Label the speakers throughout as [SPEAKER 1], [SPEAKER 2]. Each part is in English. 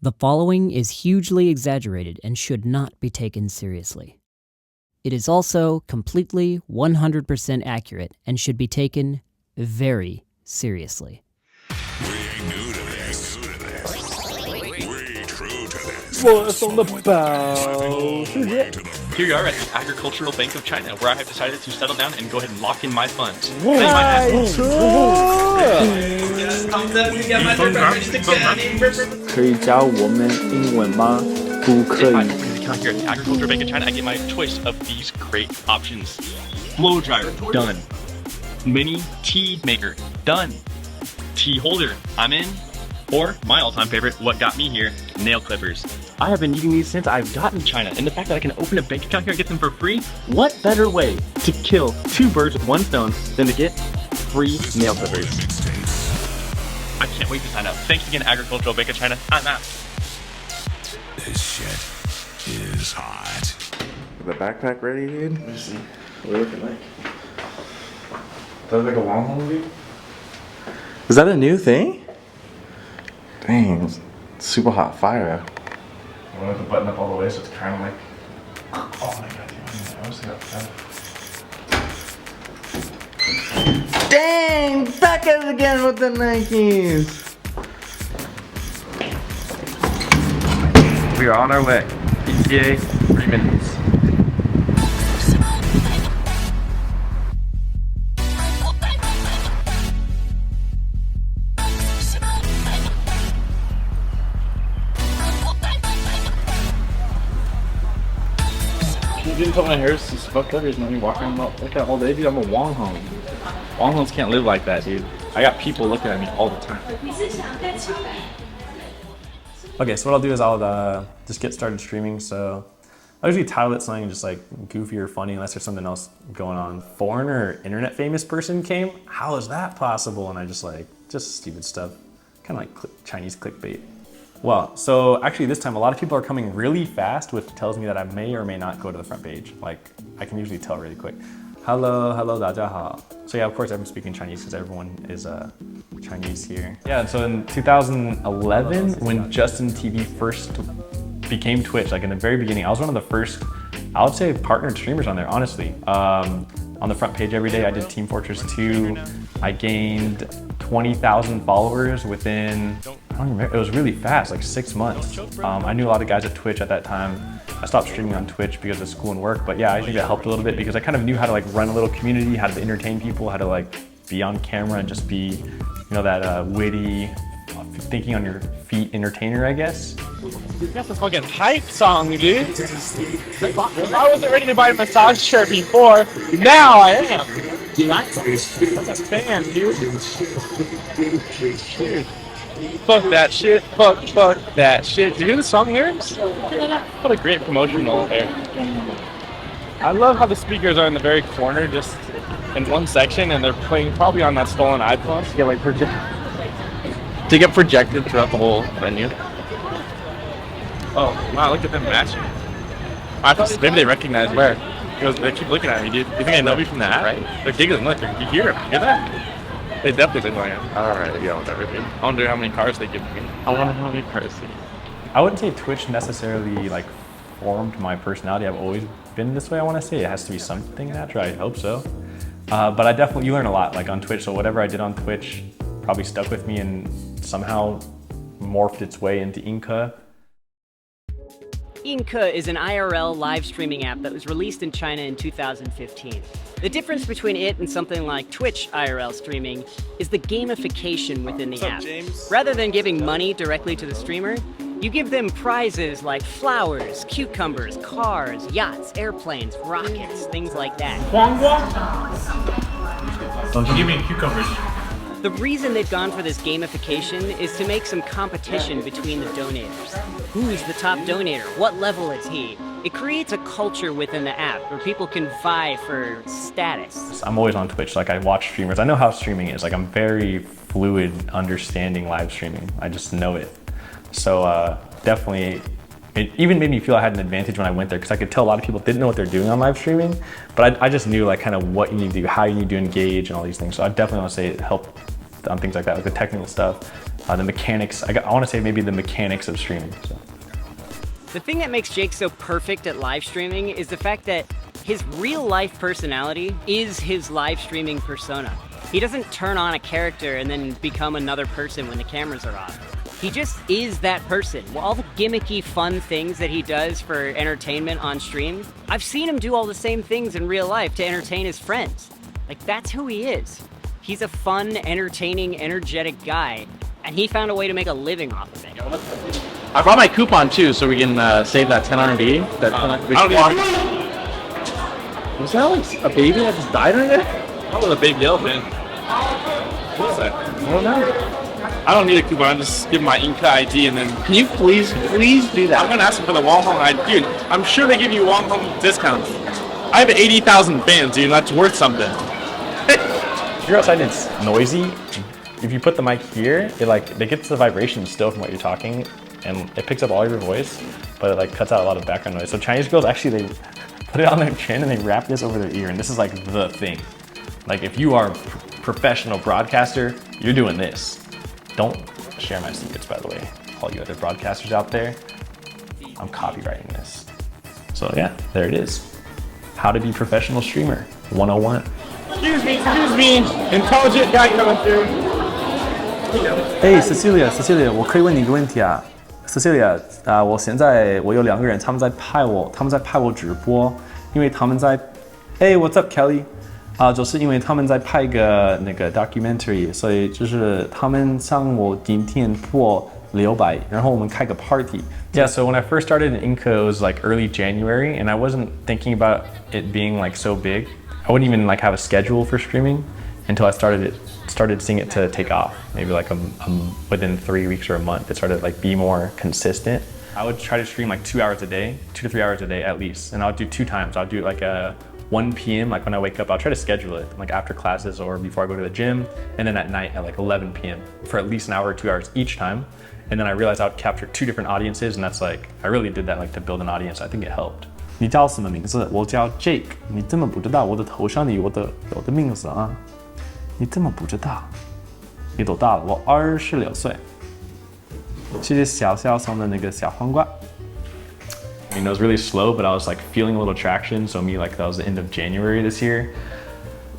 [SPEAKER 1] The following is hugely exaggerated and should not be taken seriously. It is also completely 100% accurate and should be taken very seriously.
[SPEAKER 2] We ain't new to this. We true to this.
[SPEAKER 3] What's on the bow?
[SPEAKER 4] Here you are at the Agricultural Bank of China, where I have decided to settle down and go ahead and lock in my funds.
[SPEAKER 3] Hi, 可以教我们英文吗？不可以。
[SPEAKER 4] Here at the Agricultural Bank of China, I get my choice of these great options. Blow dryer, done. Mini tea maker, done. Tea holder, I'm in. Or my all-time favorite, what got me here, nail clippers. I have been using these since I've gotten China, and the fact that I can open a bank account here and get them for free, what better way to kill two birds with one stone than to get free nail clippers? I can't wait to sign up. Thanks again, Agricultural Bank of China. I'm out.
[SPEAKER 2] This shit is hot.
[SPEAKER 5] The backpack ready, dude?
[SPEAKER 3] Let me see. What are you looking like? Does it like a long haul, dude?
[SPEAKER 5] Is that a new thing? Dang, it's super hot fire.
[SPEAKER 3] I want to button up all the way so it's kind of like. Oh my god, dude. I almost got that. Dang! Back at it again with the Nikes! We are on our way. ETA, 3 minutes. You didn't tell my hair is fucked up. There's no me walking like that all day, dude. I'm a Wonghong. Wonghongs can't live like that, dude. I got people looking at me all the time.
[SPEAKER 6] Okay, so what I'll do is I'll just get started streaming. So I'll usually title it something just like goofy or funny unless there's something else going on. Foreigner or internet famous person came? How is that possible? And I just stupid stuff. Kind of like Chinese clickbait. Well, so actually this time a lot of people are coming really fast, which tells me that I may or may not go to the front page. Like I can usually tell really quick. Hello, 大家好. So yeah, of course I'm speaking Chinese because everyone is Chinese here. Yeah, and so in 2011, when Justin TV first became Twitch, like in the very beginning, I was one of the first, I would say, partnered streamers on there, honestly. On the front page every day, I did Team Fortress 2. I gained 20,000 followers within, I don't remember, it was really fast, like 6 months. I knew a lot of guys at Twitch at that time. I stopped streaming on Twitch because of school and work, but yeah, I think that helped a little bit because I kind of knew how to like run a little community, how to entertain people, how to like be on camera and just be, you know, that witty, thinking on your feet entertainer, I guess.
[SPEAKER 7] That's a fucking hype song, dude. I wasn't ready to buy a massage chair before. Now I am. I'm a fan, dude. Fuck that shit. Fuck that shit. Did you hear the song lyrics? What a great promotional there. I love how the speakers are in the very corner, just in one section, and they're playing probably on that stolen iPhone to get projected throughout the whole venue. Oh wow, look at them matching. I thought maybe they recognize where. Because they keep looking at me, dude. You think I know me from the app? Right? They're giggling. Look, you hear them. Hear that? They definitely think I am. Alright, yeah, whatever, dude. I wonder how many cars they give me. I wonder how many cars they give me.
[SPEAKER 6] I wouldn't say Twitch necessarily like formed my personality. I've always been this way, I want to say. It has to be something natural, I hope so. But I definitely, you learn a lot like on Twitch. So whatever I did on Twitch probably stuck with me and somehow morphed its way into Inke.
[SPEAKER 1] Inke is an IRL live streaming app that was released in China in 2015. The difference between it and something like Twitch IRL streaming is the gamification within the app. Rather than giving money directly to the streamer, you give them prizes like flowers, cucumbers, cars, yachts, airplanes, rockets, things like that.
[SPEAKER 7] Give me cucumbers.
[SPEAKER 1] The reason they've gone for this gamification is to make some competition between the donators. Who's the top donator? What level is he? It creates a culture within the app where people can vie for status.
[SPEAKER 6] I'm always on Twitch, like I watch streamers. I know how streaming is. Like I'm very fluid understanding live streaming. I just know it. So definitely, it even made me feel I had an advantage when I went there because I could tell a lot of people didn't know what they're doing on live streaming, but I just knew like kind of what you need to do, how you need to engage and all these things. So I definitely want to say it helped on things like that, like the technical stuff. the mechanics. I want to say maybe the mechanics of streaming. So.
[SPEAKER 1] The thing that makes Jake so perfect at live streaming is the fact that his real life personality is his live streaming persona. He doesn't turn on a character and then become another person when the cameras are off. He just is that person. All the gimmicky, fun things that he does for entertainment on stream, I've seen him do all the same things in real life to entertain his friends. Like, that's who he is. He's a fun, entertaining, energetic guy, and he found a way to make a living off of it.
[SPEAKER 3] I brought my coupon too, so we can save that 10 RMB. Was that like a baby that just died right there?
[SPEAKER 7] That was a baby elephant. What is that?
[SPEAKER 3] I don't know.
[SPEAKER 7] I don't need a coupon. Just give my Inke ID and then.
[SPEAKER 3] Can you please do that?
[SPEAKER 7] I'm gonna ask them for the Wong Hong ID. Dude, I'm sure they give you Wong Hong discounts. I have 80,000 fans, dude. That's worth something.
[SPEAKER 6] If you're outside and it's noisy, if you put the mic here, it gets the vibration still from what you're talking, and it picks up all your voice, but it like cuts out a lot of background noise. So Chinese girls actually, they put it on their chin and they wrap this over their ear, and this is like the thing. Like if you are a professional broadcaster, you're doing this. Don't share my secrets, by the way. All you other broadcasters out there, I'm copywriting this. So yeah, there it is. How to be professional streamer 101.
[SPEAKER 7] Excuse me. Intelligent guy coming through.
[SPEAKER 6] Hey Cecilia， 我可以问你一个问题啊 ，Cecilia， 我现在有2个人，他们在派我直播，因为他们在，What's up Kelly？ 就是因为他们在拍个那个 documentary， 所以就是他们向我今天播600，然后我们开个 party。Yeah, so when I first started in Inke, it was like early January, and I wasn't thinking about it being like so big. I wouldn't even like have a schedule for streaming until I started seeing it to take off. Maybe like within 3 weeks or a month, it started to like be more consistent. I would try to stream like 2 hours a day, 2 to 3 hours a day at least, and I'll do 2 times. I'll do like a 1 p.m. like when I wake up. I'll try to schedule it like after classes or before I go to the gym, and then at night at like 11 p.m. for at least an hour or 2 hours each time. And then I realized I would capture 2 different audiences, and that's like I really did that like to build an audience. I think it helped. 你叫什么名字？我叫 Jake。你这么不知道我的头上里有的名字啊？你这么不知道？你多大了？我26岁。谢谢小小送的那个小黄瓜。I mean, it was really slow, but I was like feeling a little traction. So that was the end of January this year.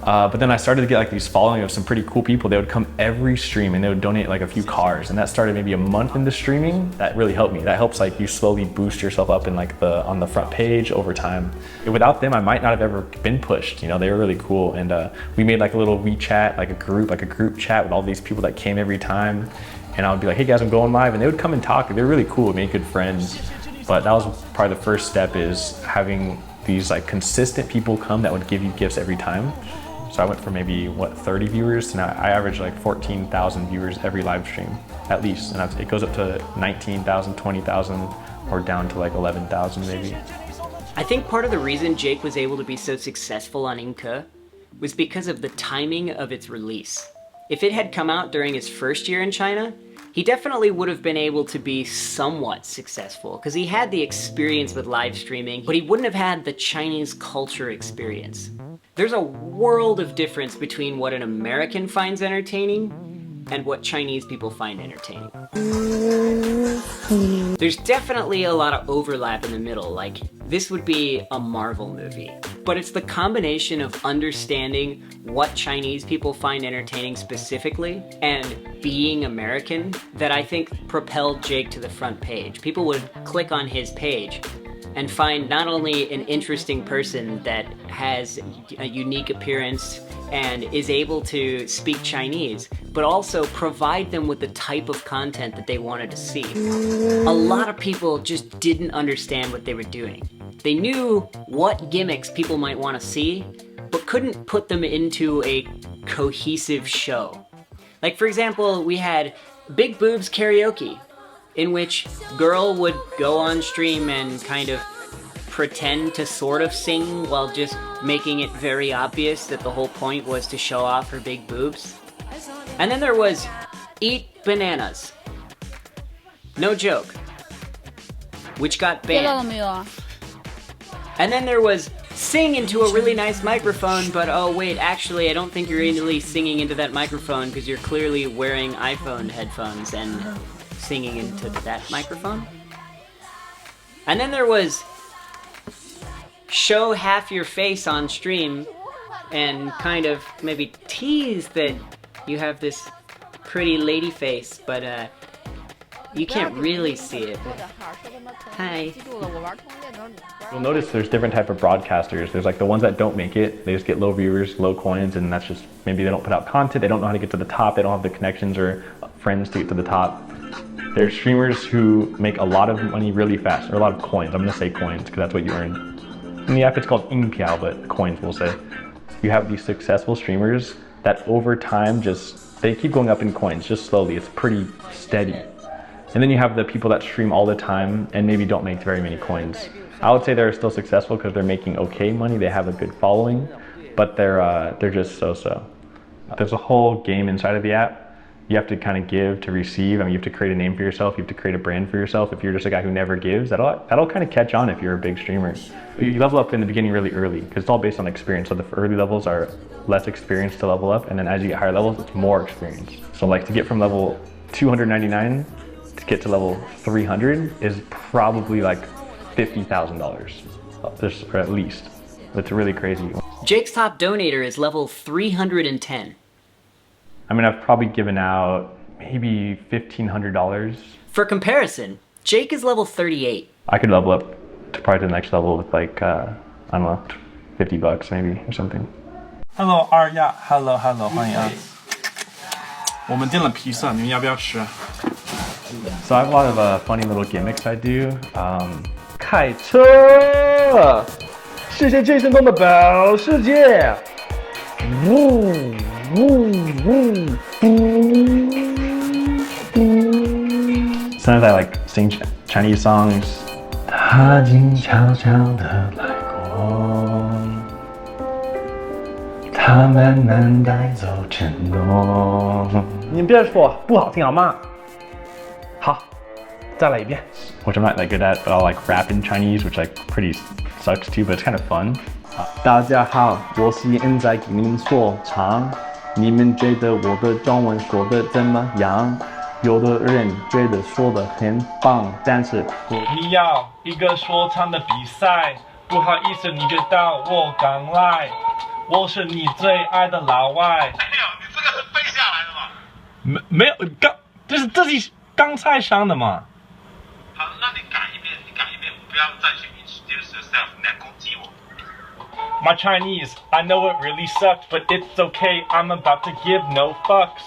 [SPEAKER 6] But then I started to get like these following of some pretty cool people. They would come every stream and they would donate like a few cars, and that started maybe a month into streaming. That really helped me. That helps like you slowly boost yourself up in like on the front page over time. Without them, I might not have ever been pushed. You know, they were really cool, and we made like a little WeChat, like a group chat with all these people that came every time. And I would be like, hey guys, I'm going live, and they would come and talk. They were really cool, made good friends. But that was probably the first step, is having these like consistent people come that would give you gifts every time. So I went from maybe 30 viewers to now I average like 14,000 viewers every live stream at least, and it goes up to 19,000, 20,000, or down to like 11,000 maybe.
[SPEAKER 1] I think part of the reason Jake was able to be so successful on Inke was because of the timing of its release. If it had come out during his first year in China, he definitely would have been able to be somewhat successful because he had the experience with live streaming, but he wouldn't have had the Chinese culture experience. There's a world of difference between what an American finds entertaining and what Chinese people find entertaining. There's definitely a lot of overlap in the middle, like this would be a Marvel movie. But it's the combination of understanding what Chinese people find entertaining specifically and being American that I think propelled Jake to the front page. People would click on his page and find not only an interesting person that has a unique appearance and is able to speak Chinese, but also provide them with the type of content that they wanted to see. A lot of people just didn't understand what they were doing. They knew what gimmicks people might want to see, but couldn't put them into a cohesive show. Like, for example, we had Big Boobs Karaoke, in which girl would go on stream and kind of pretend to sort of sing while just making it very obvious that the whole point was to show off her big boobs. And then there was Eat Bananas. No joke. Which got banned. And then there was sing into a really nice microphone, but oh wait, actually I don't think you're really singing into that microphone because you're clearly wearing iPhone headphones and singing into that microphone. And then there was show half your face on stream and kind of maybe tease that you have this pretty lady face, but you can't really see it. Hi.
[SPEAKER 6] You'll notice there's different type of broadcasters. There's like the ones that don't make it. They just get low viewers, low coins, and that's just maybe they don't put out content. They don't know how to get to the top. They don't have the connections or friends to get to the top. There's streamers who make a lot of money really fast, or a lot of coins. I'm gonna say coins because that's what you earn. In the app it's called Inke, but coins we'll say. You have these successful streamers that over time they keep going up in coins, just slowly. It's pretty steady. And then you have the people that stream all the time and maybe don't make very many coins. I would say they're still successful because they're making okay money. They have a good following, but they're just so-so. There's a whole game inside of the app. You have to kind of give to receive. I mean, you have to create a name for yourself. You have to create a brand for yourself. If you're just a guy who never gives, that'll kind of catch on if you're a big streamer. You level up in the beginning really early because it's all based on experience. So the early levels are less experience to level up, and then as you get higher levels, it's more experience. So like to get from level 299 to get to level 300 is probably like $50,000, or at least. It's really crazy.
[SPEAKER 1] Jake's top donator is level 310.
[SPEAKER 6] I mean, I've probably given out maybe $1,500.
[SPEAKER 1] For comparison, Jake is level 38.
[SPEAKER 6] I could level up to probably the next level with like, I don't know, $50 maybe or something.
[SPEAKER 3] Hello 二亚 ，Hello， 欢迎啊！我们订了披萨，你们要不要吃？
[SPEAKER 6] So I have a lot of funny little gimmicks I do. 开车，谢谢 Jason 中的保时捷。呜呜呜呜。Sometimes I like sing Chinese songs. 他静悄悄地来过，他慢慢带走承诺。你们别说不好听好吗？好，再来一遍。Which I'm not that good at, but I'll like rap in Chinese, which like pretty sucks too, but it's kind of fun. 大家好，我是现在给你们说唱，你们觉得我的中文说的怎么样？有的人觉得说的很棒，但是
[SPEAKER 7] 你要一个说唱的比赛，不好意思，你知道我刚来，我是你最爱的老外。哎呦，你这个是背下来的吗？没有，这是刚才上的嘛。好，那你改一遍，不要再去 introduce yourself， 你来攻击我。My Chinese, I know it really sucked, but it's okay. I'm about to give no fucks.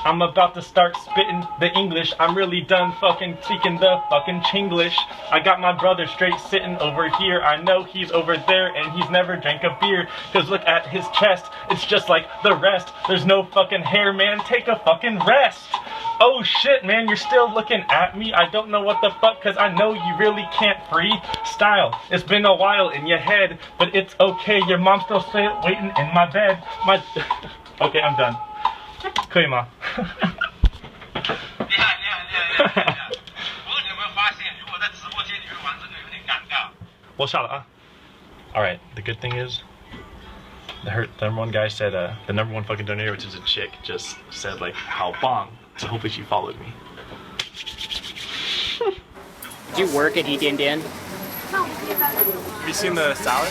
[SPEAKER 7] I'm about to start spitting the English. I'm really done fucking speaking the fucking Chinglish. I got my brother straight sitting over here. I know he's over there and he's never drank a beer. Cause look at his chest. It's just like the rest. There's no fucking hair, man. Take a fucking rest. Oh shit, man, you're still looking at me. I don't know what the fuck, cause I know you really can't freestyle. It's been a while in your head, but it's okay. Your mom's still waiting in my bed. Okay, I'm done. 可以吗？厉害！不过你有没有发现，如果在直播间你会玩这个有点尴尬。我笑了啊。All right, the good thing is, the number one guy said, the number one fucking donator, which is a chick, just said like how bong. So hopefully she followed me.
[SPEAKER 1] Do you work at Dian?
[SPEAKER 3] Have you seen the salary?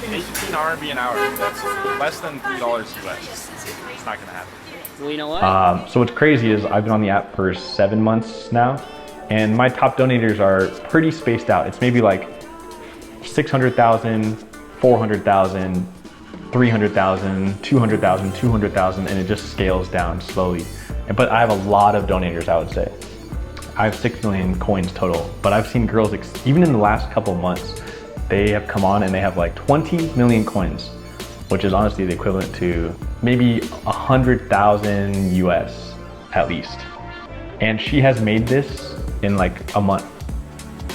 [SPEAKER 3] 18 RMB an hour. That's less than $3 US. It's not gonna happen.
[SPEAKER 1] Well, you know what?
[SPEAKER 6] So what's crazy is I've been on the app for 7 months now, and my top donators are pretty spaced out. It's maybe like 600,000, 400,000, 300,000, 200,000, 200,000, and it just scales down slowly. But I have a lot of donators, I would say. I have 6 million coins total, but I've seen girls, even in the last couple months, they have come on and they have like 20 million coins, which is honestly the equivalent to maybe 100,000 US at least. And she has made this in like a month.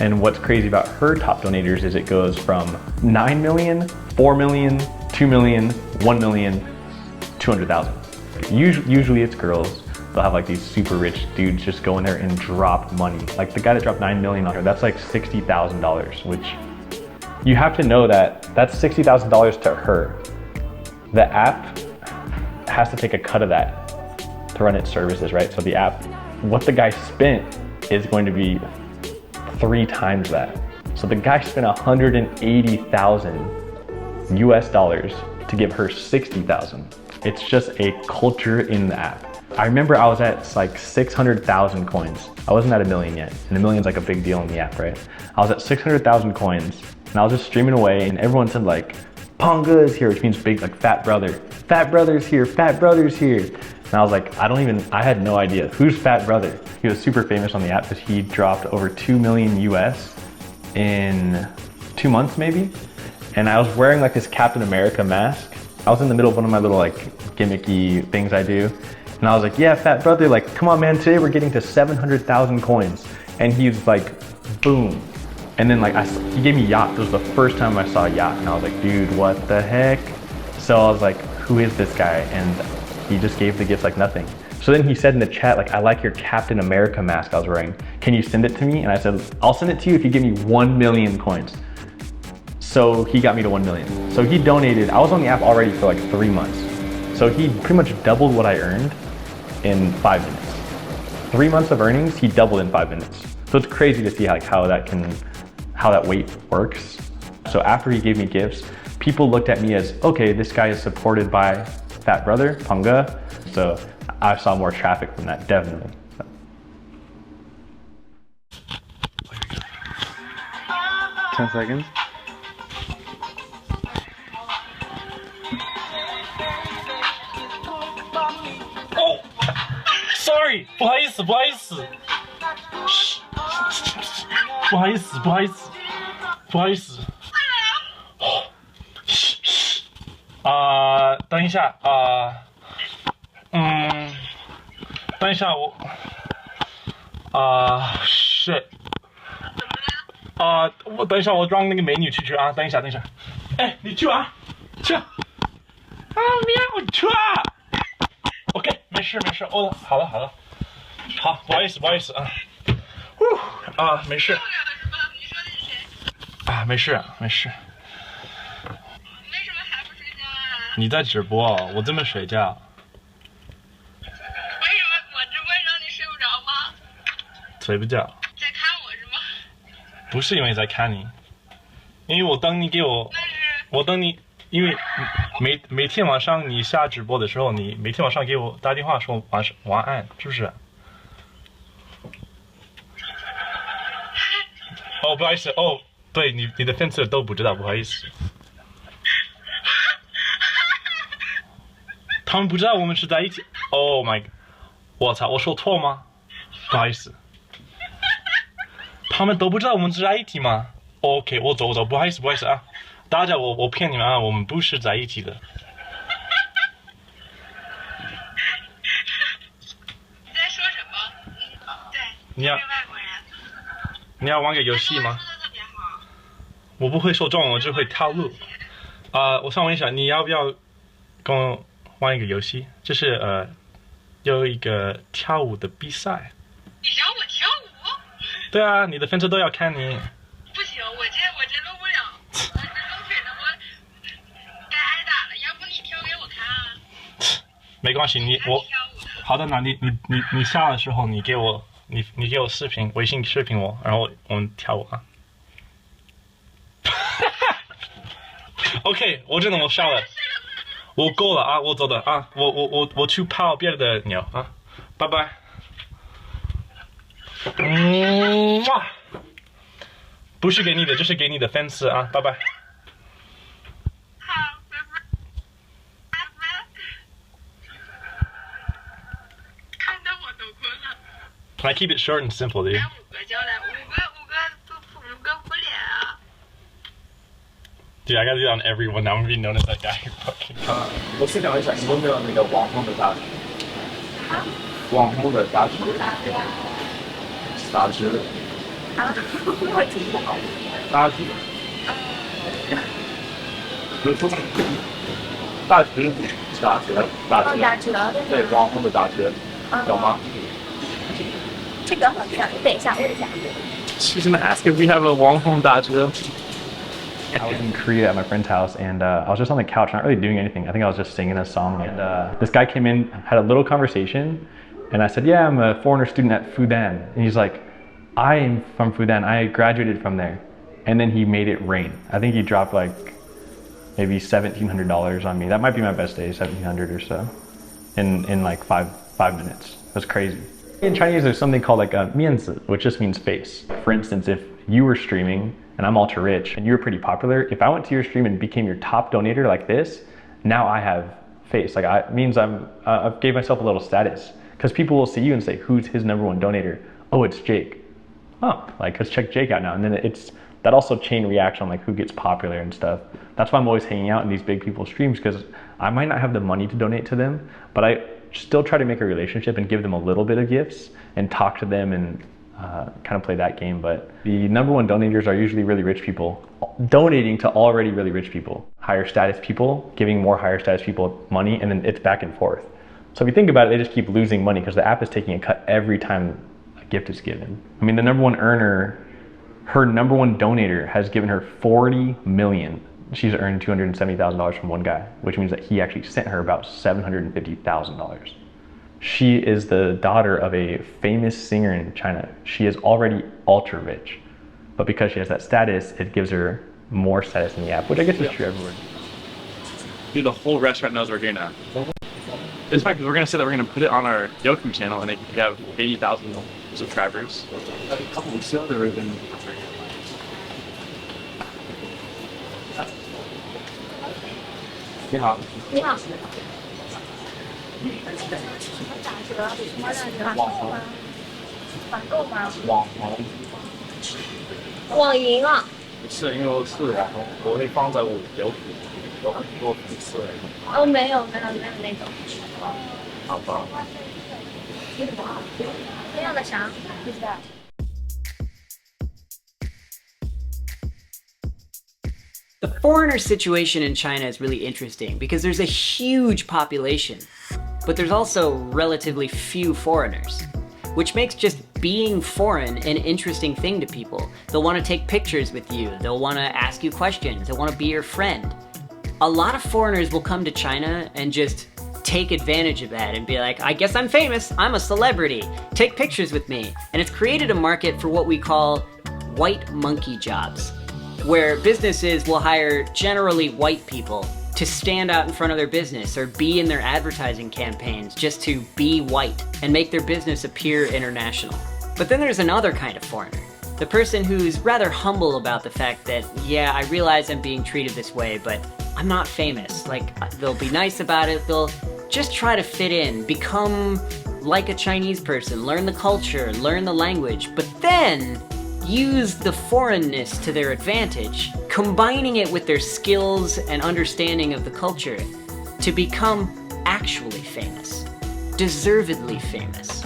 [SPEAKER 6] And what's crazy about her top donators is it goes from 9 million, 4 million, 2 million, 1 million, 200,000. Usually it's girls. They'll have like these super rich dudes just go in there and drop money. Like the guy that dropped 9 million on her, that's like $60,000, which You have to know that that's $60,000 to her. The app has to take a cut of that to run its services, right? So the app, what the guy spent is going to be 3 times that. So the guy spent 180,000 US dollars to give her 60,000. It's just a culture in the app. I remember I was at like 600,000 coins. I wasn't at 1 million yet, and 1 million's like a big deal in the app, right? I was at 600,000 coins, and I was just streaming away, and everyone said like, Ponga is here, which means big, like fat brother. Fat brother's here, fat brother's here. And I was like, I had no idea. Who's Fat Brother? He was super famous on the app because he dropped over 2 million US in 2 months maybe. And I was wearing like this Captain America mask. I was in the middle of one of my little like gimmicky things I do. And I was like, yeah, Fat Brother, like, come on man, today we're getting to 700,000 coins. And he was like, boom. And then like, he gave me yacht. It was the first time I saw yacht. And I was like, dude, what the heck? So I was like, who is this guy? And he just gave the gift like nothing. So then he said in the chat, like, I like your Captain America mask I was wearing. Can you send it to me? And I said, I'll send it to you if you give me 1 million coins. So he got me to 1 million. So he donated, I was on the app already for like 3 months. So he pretty much doubled what I earned in 5 minutes. 3 months of earnings, he doubled in 5 minutes. So it's crazy to see like how that weight works. So after he gave me gifts, people looked at me as, okay, this guy is supported by Fat Brother, Ponga. So I saw more traffic from that, definitely.
[SPEAKER 3] 10 seconds.
[SPEAKER 7] Oh, sorry， 不好意思，不好意思，不好意思，不好意思，不好意思。等一下等一下shit， 我等一下，我让那个美女去啊，等一下，哎，你去啊，去啊，喵，你去啊 ，OK， 没事，哦，好了，好，不好意思啊，没事，啊，没事。你在直播，我这么睡觉。
[SPEAKER 8] 为什么我直播让你睡不着吗？
[SPEAKER 7] 睡不着。
[SPEAKER 8] 在看我是吗？
[SPEAKER 7] 不是因为在看你，因为我等你给我，我等你，因为每天晚上你下直播的时候，你每天晚上给我打电话说晚安，是不是？哦，不好意思，哦，对你的粉丝都不知道，不好意思。他们不知道我们是在一起。Oh my god！ 我操，我说错吗？不好意思。他们都不知道我们是在一起吗 ？OK， 我走，不好意思啊，大家我骗你们啊，我们不是在一起的。
[SPEAKER 8] 你在说什么？对，
[SPEAKER 7] 你是外
[SPEAKER 8] 国人。
[SPEAKER 7] 你要玩个游戏吗？
[SPEAKER 8] 说的特别好。
[SPEAKER 7] 我不会说中文，我只会套路。我想问一下，你要不要跟我玩一个游戏？就是有一个跳舞的比赛。
[SPEAKER 8] 你让我跳舞？
[SPEAKER 7] 对啊，你的粉丝都要看你。
[SPEAKER 8] 不行，我这录不了，我这露腿的我该挨打了。要不你跳给我看啊？
[SPEAKER 7] 没关系，好的，那你下的时候你给我视频，微信视频我，然后我们跳舞啊。OK， 我真的我下了。我够了啊！我走的啊！我去泡别的鸟啊！拜拜。哇！不是给你的，这是给你的粉丝啊！拜拜。
[SPEAKER 8] 好，拜拜。看得我都困了。
[SPEAKER 7] Can I keep it short and simple, dude?
[SPEAKER 8] 5个叫来，5个不连啊。
[SPEAKER 7] Dude, I gotta do that on everyone. Now I'm gonna be known as that guy who fucking.
[SPEAKER 3] 我先聊一下，你有没有那个网红的杂志？网红的杂志。杂志。我听不好。杂志。大志。
[SPEAKER 9] 打折。
[SPEAKER 3] 对，网红的杂志。有吗？
[SPEAKER 9] 这个好像，等一下，问一下。
[SPEAKER 3] She's gonna ask if we have a 网红杂志。
[SPEAKER 6] I was in Korea at my friend's house, and I was just on the couch, not really doing anything. I think I was just singing a song, and this guy came in, had a little conversation, and I said, yeah, I'm a foreigner student at Fudan. And he's like, I am from Fudan, I graduated from there. And then he made it rain. I think he dropped like maybe $1,700 on me. That might be my best day, 1,700 or so, in like five minutes. It was crazy. In Chinese, there's something called like a 面子, which just means face. For instance, if you were streaming and I'm ultra rich and you were pretty popular, if I went to your stream and became your top donator like this, now I have face. Like it means I've gave myself a little status, because people will see you and say, who's his #1 donator? Oh, it's Jake. Oh, like let's check Jake out now. And then it's that also chain reaction on like who gets popular and stuff. That's why I'm always hanging out in these big people's streams, because I might not have the money to donate to them, but I still try to make a relationship and give them a little bit of gifts and talk to them and kind of play that game. But the #1 donators are usually really rich people donating to already really rich people, higher status people giving more higher status people money, and then it's back and forth. So if you think about it, they just keep losing money because the app is taking a cut every time a gift is given. I mean, the #1 earner, her #1 donator has given her 40 million. She's earned $270,000 from one guy, which means that he actually sent her about $750,000. She is the daughter of a famous singer in China. She is already ultra rich, but because she has that status, it gives her more status in the app, which I guess is true everywhere.
[SPEAKER 7] Dude, the whole restaurant knows we're here now. It's fine, because we're gonna say that we're gonna put it on our Yokum channel, and they have 80,000 subscribers. A couple weeks ago, there would have been. 你好。
[SPEAKER 9] 你好。
[SPEAKER 7] 网红。
[SPEAKER 9] 团购吗？
[SPEAKER 7] 网红。
[SPEAKER 9] 网银啊。
[SPEAKER 7] 不是，因为我是网红，我会放在我有很多粉丝。
[SPEAKER 9] 哦，没有那种。
[SPEAKER 7] 好吧。
[SPEAKER 9] 那样的啥？不知道。
[SPEAKER 1] The foreigner situation in China is really interesting because there's a huge population, but there's also relatively few foreigners, which makes just being foreign an interesting thing to people. They'll want to take pictures with you, they'll want to ask you questions, they'll want to be your friend. A lot of foreigners will come to China and just take advantage of that and be like, I guess I'm famous, I'm a celebrity, take pictures with me. And it's created a market for what we call white monkey jobs, where businesses will hire generally white people to stand out in front of their business or be in their advertising campaigns just to be white and make their business appear international. But then there's another kind of foreigner, the person who's rather humble about the fact that, yeah, I realize I'm being treated this way, but I'm not famous. Like, they'll be nice about it, they'll just try to fit in, become like a Chinese person, learn the culture, learn the language, but then use the foreignness to their advantage, combining it with their skills and understanding of the culture to become actually famous, deservedly famous.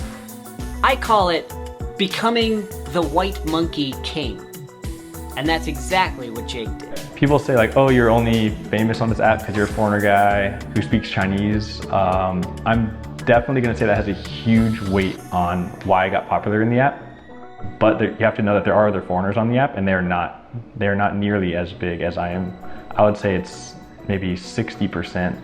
[SPEAKER 1] I call it becoming the white monkey king. And that's exactly what Jake did.
[SPEAKER 6] People say like, oh, you're only famous on this app because you're a foreigner guy who speaks Chinese. I'm definitely gonna say that has a huge weight on why I got popular in the app. But you have to know that there are other foreigners on the app, and they're not nearly as big as I am. I would say it's maybe 60%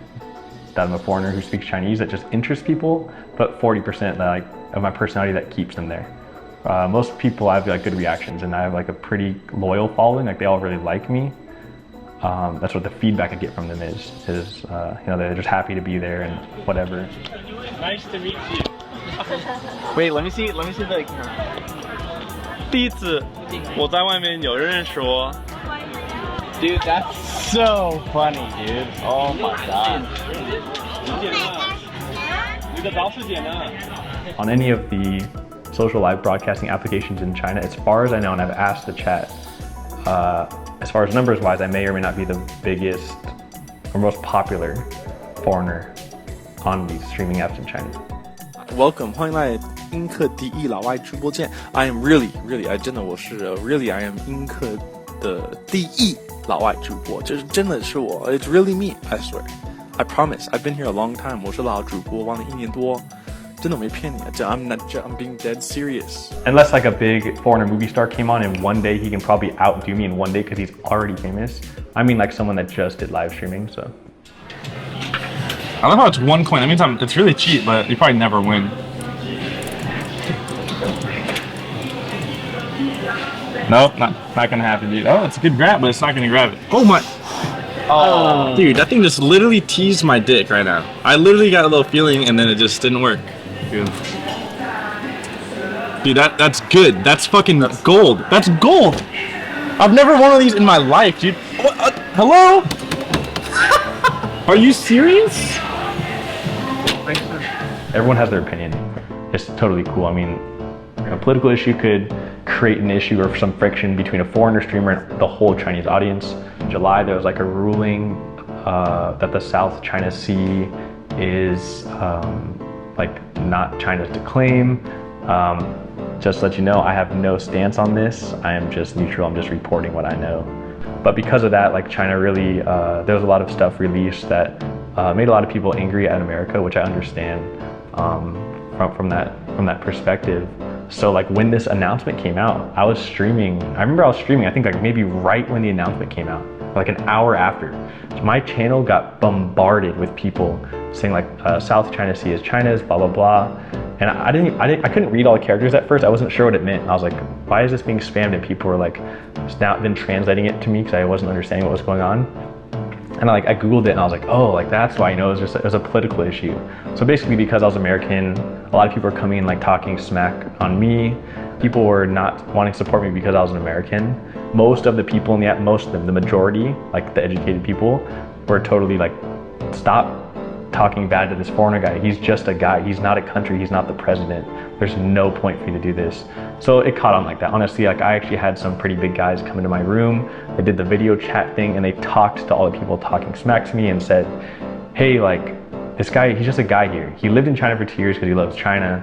[SPEAKER 6] that I'm a foreigner who speaks Chinese that just interests people, but 40% that of my personality that keeps them there. Most people I have like good reactions, and I have like a pretty loyal following. Like they all really like me. That's what the feedback I get from them is you know, they're just happy to be there and whatever.
[SPEAKER 7] Nice to meet you. Wait, let me see the camera. 第一次我在外面有人说 Dude, that's so funny, dude. Oh my god.
[SPEAKER 6] On any of the social live broadcasting applications in China, as far as I know, and I've asked the chat, as far as numbers wise, I may or may not be the biggest or most popular foreigner on these streaming apps in China.
[SPEAKER 5] Welcome， 欢迎来英克第一老外直播间。I am really, I 真的我是 really I am 英克的第一老外主播，就是真的是我 ，It's really me, I swear, I promise. I've been here a long time. 我是老主播，玩了1年多，真真的没骗你啊，I'm being dead serious.
[SPEAKER 6] Unless like a big foreigner movie star came on and one day he can probably outdo me in one day because he's already famous. I mean like someone that just did live streaming, so.
[SPEAKER 7] I love how it's 1 coin. That means it's really cheap, but you probably never win. Nope, not gonna happen, dude. Oh, it's a good grab, but it's not gonna grab it. Oh my! Oh, dude, that thing just literally teased my dick right now. I literally got a little feeling, and then it just didn't work. Dude, that's good. That's fucking gold. That's gold. I've never won one of these in my life, dude. Hello? Are you serious?
[SPEAKER 6] Everyone has their opinion. It's totally cool. I mean, a political issue could create an issue or some friction between a foreigner streamer and the whole Chinese audience. In July, there was like a ruling that the South China Sea is like not China's to claim. Just to let you know, I have no stance on this. I am just neutral. I'm just reporting what I know. But because of that, like China really, there was a lot of stuff released that made a lot of people angry at America, which I understand from that perspective. So like when this announcement came out, I was streaming. I remember I was streaming, I think like maybe right when the announcement came out, like an hour after. So my channel got bombarded with people saying like South China Sea is China's, blah, blah, blah. And I couldn't read all the characters at first. I wasn't sure what it meant. I was like, why is this being spammed? And people were like, now then translating it to me because I wasn't understanding what was going on. And I Googled it and I was like, oh, like that's why, you know, it was a political issue. So basically because I was American, a lot of people were coming and like talking smack on me. People were not wanting to support me because I was an American. Most of the people in the app, most of them, the majority, like the educated people, were totally like, stop talking bad to this foreigner guy. He's just a guy. He's not a country. He's not the president. There's no point for you to do this. So it caught on like that. Honestly, like I actually had some pretty big guys come into my room. They did the video chat thing and they talked to all the people talking smack to me and said, hey, like this guy, he's just a guy here. He lived in China for 2 years because he loves China.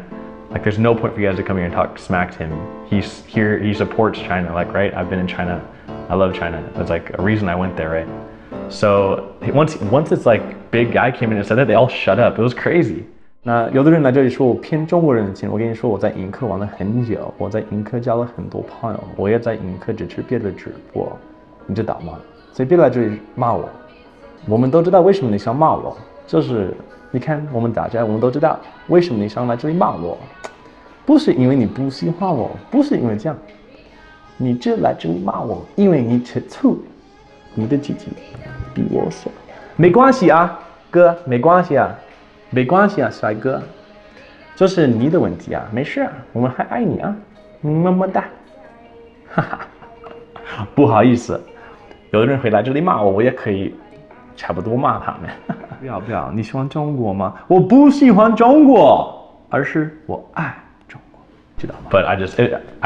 [SPEAKER 6] Like there's no point for you guys to come here and talk smack to him. He's here, he supports China. Like, right? I've been in China. I love China. That's like a reason I went there, right? So once this like big guy came in and said that, they all shut up. It was crazy.
[SPEAKER 10] 那有的人来这里说我骗中国人的钱，我跟你说我在盈科玩了很久，我在盈科交了很多朋友，我也在盈科只吃别的直播，你知道吗？所以别来这里骂我。我们都知道为什么你想骂我，就是你看我们大家我们都知道为什么你想来这里骂我，不是因为你不喜欢我，不是因为这样，你就来这里骂我，因为你吃醋，你的鸡鸡比我小，没关系啊，哥，没关系啊。没关系啊，帅哥，这是你的问题啊，没事啊，我们还爱你啊，么么哒，哈哈，不好意思，有的人会来这里骂我，我也可以差不多骂他们。不要不要，你喜欢中国吗？我不喜欢中国，而是我爱中国，知道吗
[SPEAKER 6] But I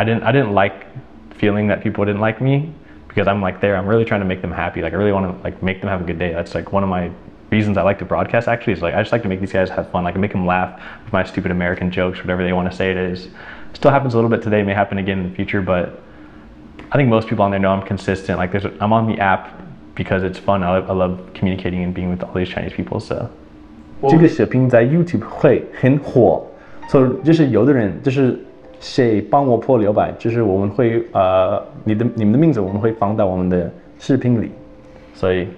[SPEAKER 6] didn't like feeling that people didn't like me because I'm like there. I'm really trying to make them happy. Like I really want to like make them have a good day. That's like one of my reasons I like to broadcast actually is like I just like to make these guys have fun. I can make them laugh with my stupid American jokes, whatever they want to say it is. Still happens a little bit today, may happen again in the future, but I think most people on there know I'm consistent. Like I'm on the app because it's fun. I love communicating and being with all these Chinese people. So
[SPEAKER 10] 这个视频在 YouTube 会很火，所以就是有的人就是谁帮我破600，就是我们会你们的名字我们会放到我们的视频里，所以。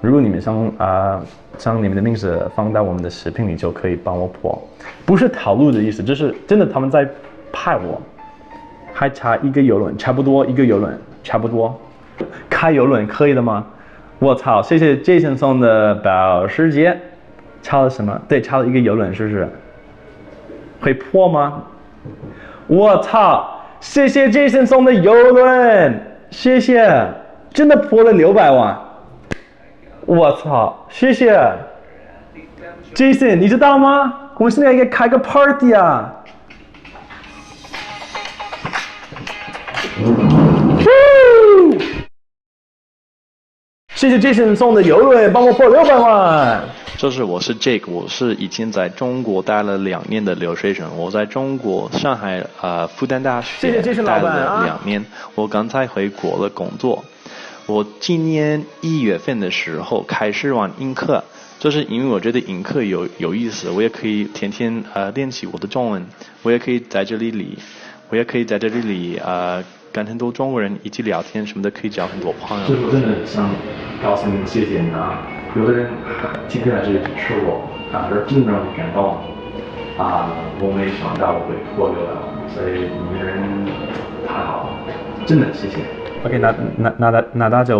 [SPEAKER 10] 如果你们将你们的名字放到我们的视频里，就可以帮我破。不是套路的意思，就是真的他们在派我，还差1个邮轮，差不多1个邮轮，差不多。开邮轮可以的吗？我操！谢谢 Jason 送的保时捷，差了什么？对，差了1个邮轮，是不是？会破吗？我操！谢谢 Jason 送的邮轮，谢谢，真的破了600万。我操！谢谢 ，Jason， 你知道吗？我们现在应该开个 party 啊！谢谢 Jason 送的邮轮，帮我破600万。
[SPEAKER 5] 我是 Jake， 我是以前在中国待了2年的留学生，我在中国上海Fudan大学待了2年，我刚才回国了工作。我今年1月份的时候开始玩Inke，就是因为我觉得迎客有意思，我也可以天天练习我的中文，我也可以在这里跟很多中国人一起聊天什么的，可以交很多朋友。
[SPEAKER 10] 就是我真的想告诉你谢谢你啊！有的人今天来这里支持我啊，而真的让我感动啊！我没想到我会破流了，所以你们人太好了，真的谢谢。OK， 那大家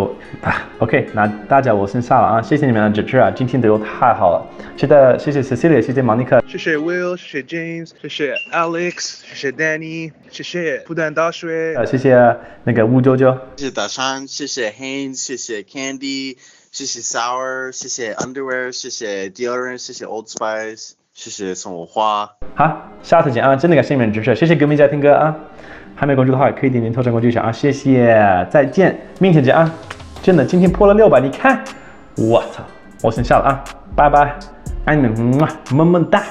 [SPEAKER 10] OK， 那大家我先下了啊，谢谢你们的支持啊，今天对我太好了，谢谢 Cecilia， 谢谢 Monica，
[SPEAKER 11] 谢谢 Will， 谢谢 James， 谢谢 Alex， 谢谢 Danny， 谢谢Fudan大水，
[SPEAKER 10] 谢谢那个吴啾啾，
[SPEAKER 12] 谢谢大山，谢谢 Haynes， 谢谢 Candy， 谢谢 Sour， 谢谢 Underwear， 谢谢 Deodorant， 谢谢 Old Spice， 谢谢送我花。
[SPEAKER 10] 好，下次见啊，真的感谢你们支持，谢谢歌迷家听歌啊。还没关注的话，可以点点头像关注一下啊，谢谢，再见，明天见啊！真的，今天破了600，你看，我操，我先下了啊，拜拜，爱你们，么么哒。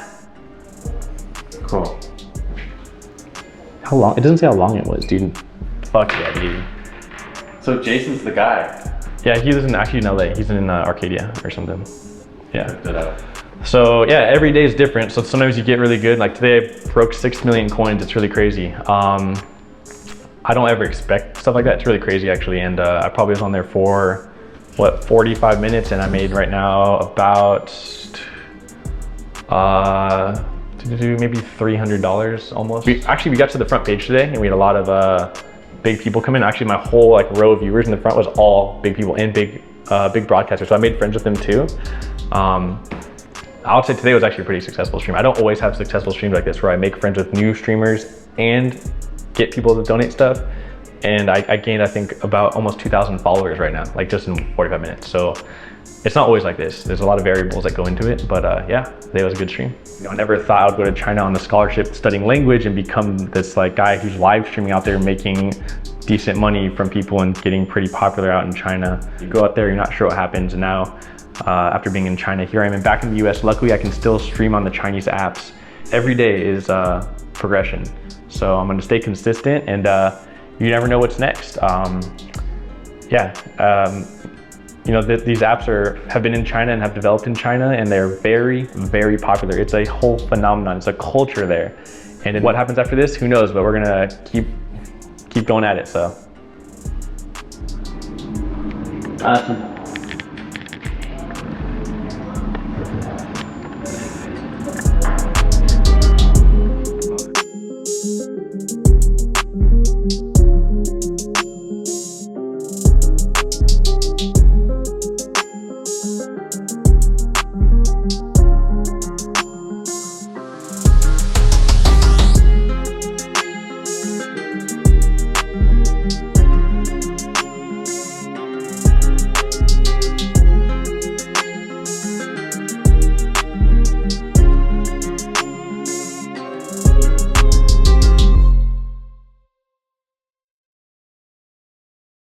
[SPEAKER 10] Cool. How long? It doesn't say how long it was, dude. Fuck yeah, dude.
[SPEAKER 3] So Jason's the guy.
[SPEAKER 10] Yeah, he lives actually in LA. He's in Arcadia or something. Yeah. So yeah, every day is different. So sometimes you get really good. Like today, I broke 6 million coins. It's really crazy. I don't ever expect stuff like that. It's really crazy actually. And I probably was on there for what 45 minutes, and I made right now about maybe $300 almost. We got to the front page today, and we had a lot of big people come in. Actually, my whole like row of viewers in the front was all big people and big broadcasters. So I made friends with them too. I would say today was actually a pretty successful stream. I don't always have successful streams like this where I make friends with new streamers and get people to donate stuff. And I gained, I think, about almost 2,000 followers right now, like just in 45 minutes. So it's not always like this. There's a lot of variables that go into it, but yeah, today was a good stream. You know, I never thought I would go to China on a scholarship studying language and become this like guy who's live streaming out there making decent money from people and getting pretty popular out in China. You go out there, you're not sure what happens. And now, after being in China, here I am back in the US. Luckily, I can still stream on the Chinese apps. Every day is progression. So I'm gonna stay consistent, and you never know what's next. You know, these apps have been in China and have developed in China, and they're very, very popular. It's a whole phenomenon. It's a culture there. And what happens after this, who knows? But we're gonna keep going at it. So. Awesome.